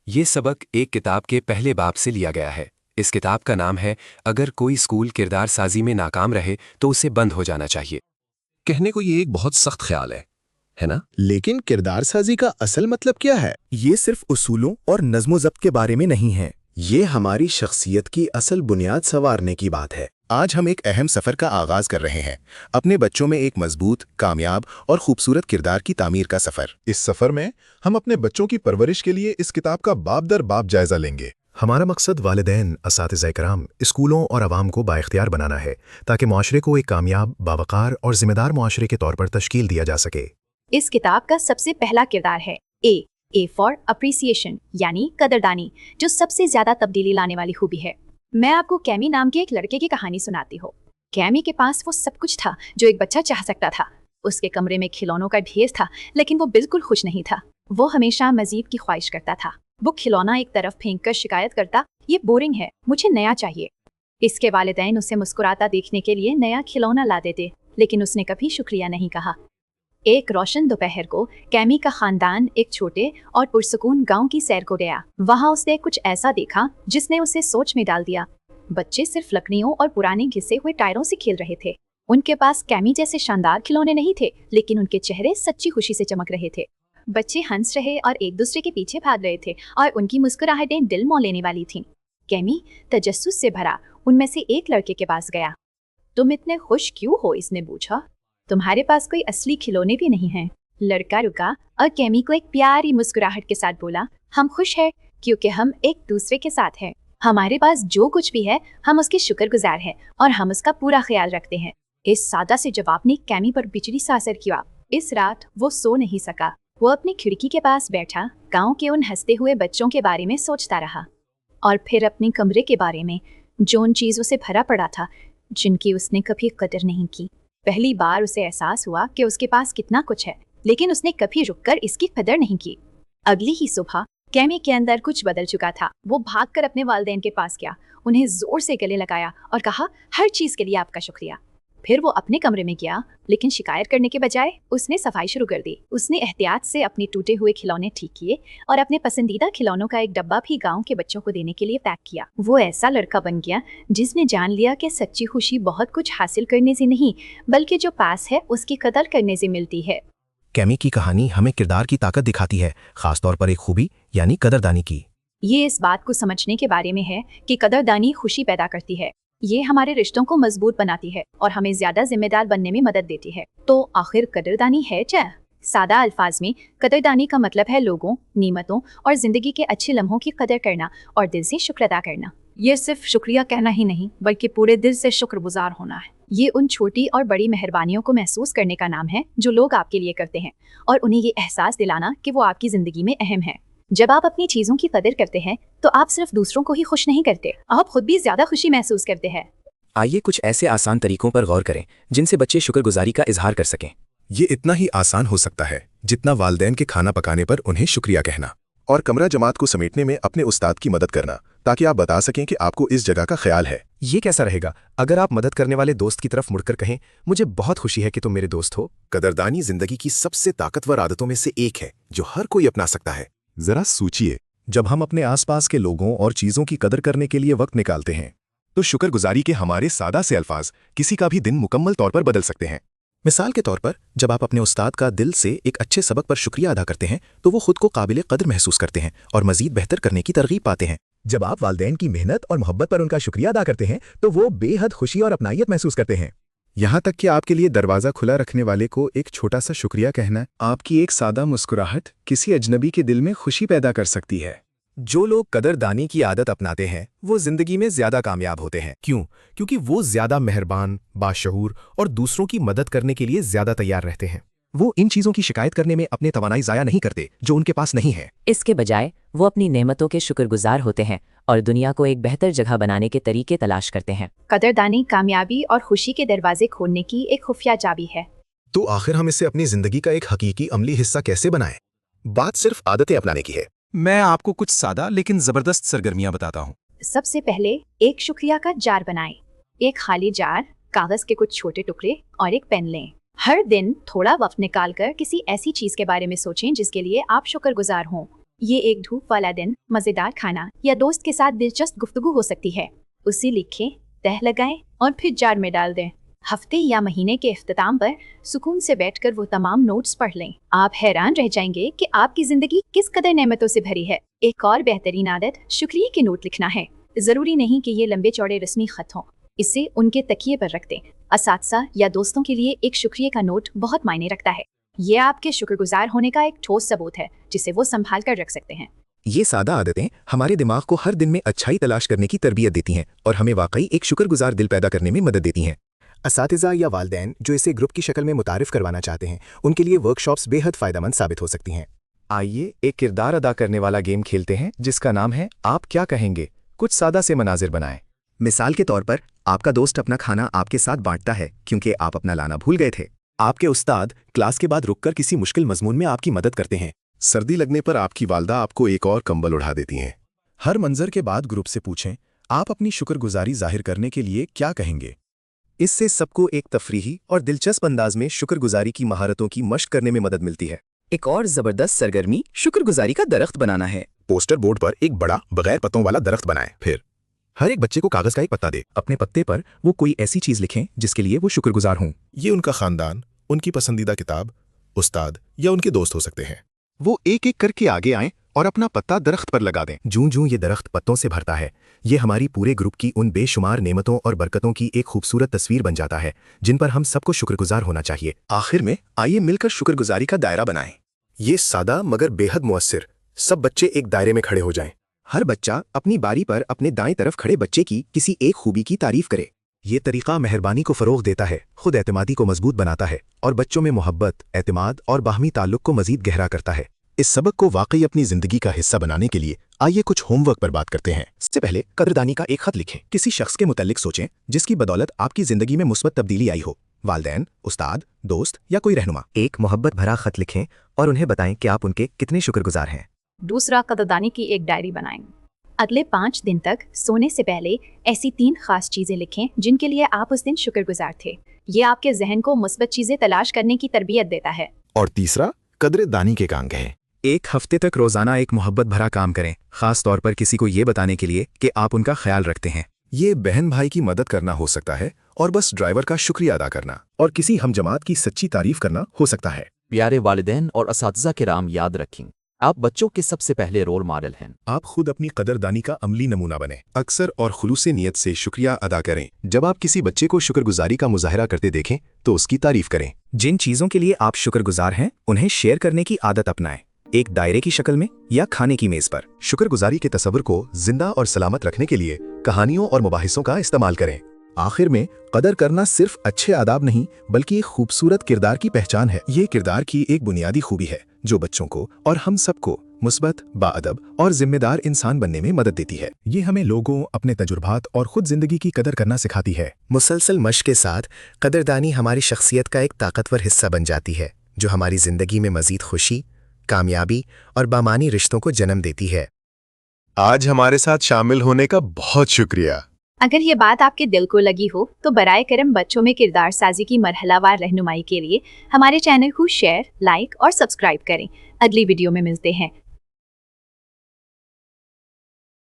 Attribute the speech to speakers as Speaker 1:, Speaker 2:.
Speaker 1: ये सबक एक किताब के पहले बाब से लिया गया है। इस किताब का नाम है अगर कोई स्कूल किरदार साजी में नाकाम रहे तो उसे बंद हो जाना चाहिए।
Speaker 2: कहने को ये एक बहुत सख्त ख्याल है ना?
Speaker 3: लेकिन किरदार साजी का असल मतलब क्या है?
Speaker 4: ये सिर्फ उसूलों और नज़्म ज़ब्त के बारे में नहीं है।
Speaker 3: ये हमारी शख्सियत की असल बुनियाद संवारने की बात है। आज हम एक अहम सफ़र का आगाज़ कर रहे हैं, अपने बच्चों में एक मजबूत, कामयाब और खूबसूरत किरदार की तामीर का सफ़र।
Speaker 5: इस सफ़र में हम अपने बच्चों की परवरिश के लिए इस किताब का बाब दर बाब जायजा लेंगे।
Speaker 6: हमारा मकसद वालिदैन, असातिज़ा इकराम, स्कूलों और आवाम को बाइख्तियार बनाना है ताकि माशरे को एक कामयाब, बावकार और जिम्मेदार माशरे के तौर पर तश्कील दिया जा सके।
Speaker 7: इस किताब का सबसे पहला किरदार है ए फॉर अप्रिसिएशन, यानी कदरदानी, जो सबसे ज्यादा तब्दीली लाने वाली खूबी है। मैं आपको कैमी नाम के एक लड़के की कहानी सुनाती हूँ। कैमी के पास वो सब कुछ था जो एक बच्चा चाह सकता था। उसके कमरे में खिलौनों का ढेर था, लेकिन वो बिल्कुल खुश नहीं था। वो हमेशा मजीद की ख्वाहिश करता था। वो खिलौना एक तरफ फेंक कर शिकायत करता, ये बोरिंग है, मुझे नया चाहिए। इसके वालिदैन उसे मुस्कुराता देखने के लिए नया खिलौना ला देते, लेकिन उसने कभी शुक्रिया नहीं कहा। एक रोशन दोपहर को कैमी का खानदान एक छोटे और पुरसकून गांव की सैर को गया। वहां उसने कुछ ऐसा देखा जिसने उसे सोच में डाल दिया। बच्चे सिर्फ लकड़ियों और पुराने घिसे हुए टायरों से खेल रहे थे। उनके पास कैमी जैसे शानदार खिलौने नहीं थे, लेकिन उनके चेहरे सच्ची खुशी से चमक रहे थे। बच्चे हंस रहे और एक दूसरे के पीछे भाग रहे थे और उनकी मुस्कुराहटें दिल मोह लेने वाली थीं। कैमी तजस्सुस से भरा उनमें से एक लड़के के पास गया। तुम इतने खुश क्यों हो? इसने पूछा। तुम्हारे पास कोई असली खिलौने भी नहीं हैं। लड़का रुका और कैमी को एक प्यारी मुस्कुराहट के साथ बोला, हम खुश हैं क्योंकि हम एक दूसरे के साथ हैं। हमारे पास जो कुछ भी है हम उसके शुक्रगुजार हैं और हम उसका पूरा ख्याल रखते हैं। इस सादा से जवाब ने कैमी पर बिजली सा असर किया। इस रात वो सो नहीं सका। वो अपनी खिड़की के पास बैठा गाँव के उन हंसते हुए बच्चों के बारे में सोचता रहा और फिर अपने कमरे के बारे में, जो उन चीज़ों से भरा पड़ा था जिनकी उसने कभी कदर नहीं की। पहली बार उसे एहसास हुआ कि उसके पास कितना कुछ है, लेकिन उसने कभी रुककर इसकी कदर नहीं की। अगली ही सुबह कैमी के अंदर कुछ बदल चुका था। वो भागकर अपने वालिदैन के पास गया, उन्हें जोर से गले लगाया और कहा, हर चीज़ के लिए आपका शुक्रिया। फिर वो अपने कमरे में गया, लेकिन शिकायत करने के बजाय उसने सफाई शुरू कर दी। उसने एहतियात से अपने टूटे हुए खिलौने ठीक किए और अपने पसंदीदा खिलौनों का एक डब्बा भी गांव के बच्चों को देने के लिए पैक किया। वो ऐसा लड़का बन गया जिसने जान लिया कि सच्ची खुशी बहुत कुछ हासिल करने से नहीं, बल्कि जो पास है उसकी कदर करने से मिलती है।
Speaker 6: कैमी की कहानी हमें किरदार की ताकत दिखाती है, खासतौर पर एक खूबी यानी कदरदानी की।
Speaker 7: ये इस बात को समझने के बारे में है कि कदरदानी खुशी पैदा करती है। ये हमारे रिश्तों को मजबूत बनाती है और हमें ज्यादा जिम्मेदार बनने में मदद देती है। तो आखिर कदरदानी है क्या? सादा अल्फाज में कदरदानी का मतलब है लोगों, नीमतों और जिंदगी के अच्छे लम्हों की कदर करना और दिल से शुक्र अदा करना। ये सिर्फ शुक्रिया कहना ही नहीं, बल्कि पूरे दिल से शुक्रगुजार होना है। ये उन छोटी और बड़ी मेहरबानियों को महसूस करने का नाम है जो लोग आपके लिए करते हैं, और उन्हें ये एहसास दिलाना कि वो आपकी जिंदगी में अहम है। जब आप अपनी चीजों की कदर करते हैं तो आप सिर्फ दूसरों को ही खुश नहीं करते, आप खुद भी ज्यादा खुशी महसूस करते हैं।
Speaker 1: आइए कुछ ऐसे आसान तरीकों पर गौर करें जिनसे बच्चे शुक्रगुजारी का इजहार कर सकें।
Speaker 2: ये इतना ही आसान हो सकता है जितना वालिदैन के खाना पकाने पर उन्हें शुक्रिया कहना, और कमरा जमात को समेटने में अपने उस्ताद की मदद करना ताकि आप बता सकें कि आपको इस जगह का ख्याल है।
Speaker 6: ये कैसा रहेगा अगर आप मदद करने वाले दोस्त की तरफ मुड़कर कहें, मुझे बहुत खुशी है कि तुम मेरे दोस्त हो।
Speaker 2: कदरदानी जिंदगी की सबसे ताकतवर आदतों में से एक है जो हर कोई अपना सकता है।
Speaker 5: जरा सोचिए, जब हम अपने आसपास के लोगों और चीजों की कदर करने के लिए वक्त निकालते हैं तो शुक्रगुजारी के हमारे सादा से अल्फाज किसी का भी दिन मुकम्मल तौर पर बदल सकते हैं।
Speaker 6: मिसाल के तौर पर, जब आप अपने उस्ताद का दिल से एक अच्छे सबक पर शुक्रिया अदा करते हैं तो वो खुद को काबिल कदर महसूस करते हैं और मजीद बेहतर करने की तरगीब पाते हैं।
Speaker 4: जब आप वालिदैन की मेहनत और मोहब्बत पर उनका शुक्रिया अदा करते हैं तो वो बेहद खुशी और अपनायत महसूस करते हैं।
Speaker 5: यहाँ तक कि आपके लिए दरवाज़ा खुला रखने वाले को एक छोटा सा शुक्रिया कहना, आपकी एक सादा मुस्कुराहट किसी अजनबी के दिल में खुशी पैदा कर सकती है।
Speaker 6: जो लोग कदरदानी की आदत अपनाते हैं वो जिंदगी में ज्यादा कामयाब होते हैं। क्यों? क्योंकि वो ज्यादा मेहरबान, बाशऊर और दूसरों की मदद करने के लिए ज्यादा तैयार रहते हैं। वो इन चीजों की शिकायत करने में अपने तवानाई जाया नहीं करते जो उनके पास नहीं है।
Speaker 8: इसके बजाय वो अपनी नेमतों के शुक्रगुजार होते हैं और दुनिया को एक बेहतर जगह बनाने के तरीके तलाश करते हैं।
Speaker 7: कदरदानी कामयाबी और खुशी के दरवाजे खोलने की एक खुफिया चाबी है।
Speaker 6: तो आखिर हम इसे अपनी जिंदगी का एक हकीकी अमली हिस्सा कैसे बनाएं? बात सिर्फ आदतें अपनाने की है।
Speaker 9: मैं आपको कुछ सादा लेकिन जबरदस्त सरगर्मियां बताता हूँ।
Speaker 7: सबसे पहले एक शुक्रिया का जार बनाएं। एक खाली जार, कागज के कुछ छोटे टुकड़े और एक पेन लें। हर दिन थोड़ा वक्त निकालकर किसी ऐसी चीज के बारे में सोचें जिसके लिए आप शुक्रगुजार हों। ये एक धूप वाला दिन, मजेदार खाना या दोस्त के साथ दिलचस्प गुफ्तगू हो सकती है। उसे लिखें, तह लगाएं और फिर जार में डाल दें। हफ्ते या महीने के इख्तिताम पर सुकून से बैठकर वो तमाम नोट्स पढ़ लें। आप हैरान रह जाएंगे कि आपकी जिंदगी किस कदर नेमतों से भरी है। एक और बेहतरीन आदत शुक्रिया के नोट लिखना है। जरूरी नहीं कि ये लंबे चौड़े रस्मी खत हों, इसे उनके तकिए पर रख दें। असातिज़ा या दोस्तों के लिए एक शुक्रिया का नोट बहुत मायने रखता है। ये आपके शुक्रगुजार होने का एक ठोस सबूत है जिसे वो संभाल कर रख सकते हैं।
Speaker 6: ये सादा आदतें हमारे दिमाग को हर दिन में अच्छाई तलाश करने की तरबियत देती हैं और हमें वाकई एक शुक्रगुजार दिल पैदा करने में मदद देती हैं। असातिज़ा या वालिदैन जो इसे ग्रुप की शक्ल में मुतारिफ करवाना चाहते हैं, उनके लिए वर्कशॉप्स बेहद फ़ायदेमंद साबित हो सकती हैं। आइए एक किरदार अदा करने वाला गेम खेलते हैं जिसका नाम है आप क्या कहेंगे। कुछ सादा से मनाजिर बनाएं।
Speaker 3: मिसाल के तौर पर आपका दोस्त अपना खाना आपके साथ बांटता है क्योंकि आप अपना लाना भूल गए थे।
Speaker 6: आपके उस्ताद क्लास के बाद रुककर किसी मुश्किल मजमून में आपकी मदद करते हैं।
Speaker 2: सर्दी लगने पर आपकी वालदा आपको एक और कंबल उड़ा देती हैं।
Speaker 5: हर मंजर के बाद ग्रुप से पूछें, आप अपनी शुक्रगुजारी जाहिर करने के लिए क्या कहेंगे।
Speaker 6: इससे सबको एक तफरीही और दिलचस्प अंदाज में शुक्रगुजारी की महारतों की मश्क करने में मदद मिलती है।
Speaker 8: एक और जबरदस्त सरगर्मी शुक्रगुजारी का दरख्त बनाना है।
Speaker 3: पोस्टर बोर्ड पर एक बड़ा बगैर पत्तों वाला दरख्त बनाएं। फिर
Speaker 5: हर एक बच्चे को कागज का एक पत्ता दे।
Speaker 6: अपने पत्ते पर वो कोई ऐसी चीज लिखें जिसके लिए वो शुक्रगुजार हों।
Speaker 2: ये उनका खानदान, उनकी पसंदीदा किताब, उस्ताद या उनके दोस्त हो सकते हैं।
Speaker 5: वो एक एक करके आगे आएं और अपना पत्ता दरख्त पर लगा दें।
Speaker 6: जूं जूं ये दरख्त पत्तों से भरता है, ये हमारी पूरे ग्रुप की उन बेशुमार नेमतों और बरकतों की एक खूबसूरत तस्वीर बन जाता है जिन पर हम सबको शुक्रगुजार होना चाहिए।
Speaker 3: आखिर में आइए मिलकर शुक्रगुजारी का दायरा बनाएं।
Speaker 6: ये सादा मगर बेहद मुअस्सिर। सब बच्चे एक दायरे में खड़े हो जाएं।
Speaker 3: हर बच्चा अपनी बारी पर अपने दाएं तरफ खड़े बच्चे की किसी एक खूबी की तारीफ करे।
Speaker 6: ये तरीका मेहरबानी को फ़रोग़ देता है, खुद एतमादी को मजबूत बनाता है और बच्चों में मोहब्बत, एतमाद और बाहमी ताल्लुक़ को मज़ीद गहरा करता है।
Speaker 3: इस सबक को वाकई अपनी जिंदगी का हिस्सा बनाने के लिए आइए कुछ होमवर्क पर बात करते हैं। इससे पहले कदरदानी का एक खत लिखें। किसी शख्स के मुतल्लिक सोचें जिसकी बदौलत आपकी जिंदगी में मुस्बत तब्दीली आई हो। वालिदैन, उस्ताद, दोस्त या कोई रहनुमा।
Speaker 6: एक मोहब्बत भरा खत लिखें और उन्हें बताएं कि आप उनके कितने शुक्रगुजार हैं।
Speaker 7: दूसरा, कदरदानी की एक डायरी बनाएं। अगले 5 दिन तक सोने से पहले ऐसी 3 खास चीजें लिखें जिनके लिए आप उस दिन शुक्रगुजार थे। ये आपके जहन को मुस्बत चीजें तलाश करने की तरबियत देता है।
Speaker 2: और तीसरा, कदरदानी के काम कहें।
Speaker 6: एक हफ्ते तक रोजाना एक मोहब्बत भरा काम करें, खास तौर पर किसी को ये बताने के लिए कि आप उनका ख्याल रखते हैं।
Speaker 5: ये बहन भाई की मदद करना हो सकता है और बस ड्राइवर का शुक्रिया अदा करना और किसी हमजमात की सच्ची तारीफ करना हो सकता है।
Speaker 10: प्यारे वालिदैन और असातिज़ा किराम, याद रखें आप बच्चों के सबसे पहले रोल मॉडल हैं।
Speaker 5: आप खुद अपनी कदरदानी का अमली नमूना बने। अक्सर और खुलूस नियत से शुक्रिया अदा करें। जब आप किसी बच्चे को शुक्रगुजारी का मुजाहरा करते देखें तो उसकी तारीफ करें।
Speaker 6: जिन चीज़ों के लिए आप शुक्रगुजार हैं उन्हें शेयर करने की आदत अपनाएं, एक दायरे की शक्ल में या खाने की मेज पर।
Speaker 5: शुक्रगुजारी के तसव्वुर को जिंदा और सलामत रखने के लिए कहानियों और मुबाहिसों का इस्तेमाल करें। आखिर में कदर करना सिर्फ अच्छे आदाब नहीं बल्कि एक खूबसूरत किरदार की पहचान है। ये किरदार की एक बुनियादी खूबी है जो बच्चों को और हम सबको मुस्बत, बाअदब और जिम्मेदार इंसान बनने में मदद देती है। ये हमें लोगों, अपने तजुर्बात और खुद जिंदगी की कदर करना सिखाती है।
Speaker 6: मुसलसल मश्क के साथ कदरदानी हमारी शख्सियत का एक ताकतवर हिस्सा बन जाती है जो हमारी जिंदगी में मजीद खुशी, कामयाबी और बामानी रिश्तों को जन्म देती है।
Speaker 2: आज हमारे साथ शामिल होने का बहुत शुक्रिया।
Speaker 7: अगर ये बात आपके दिल को लगी हो तो बराए करम बच्चों में किरदार साजी की मरहलावार रहनुमाई के लिए हमारे चैनल को शेयर, लाइक और सब्सक्राइब करें। अगली वीडियो में मिलते हैं।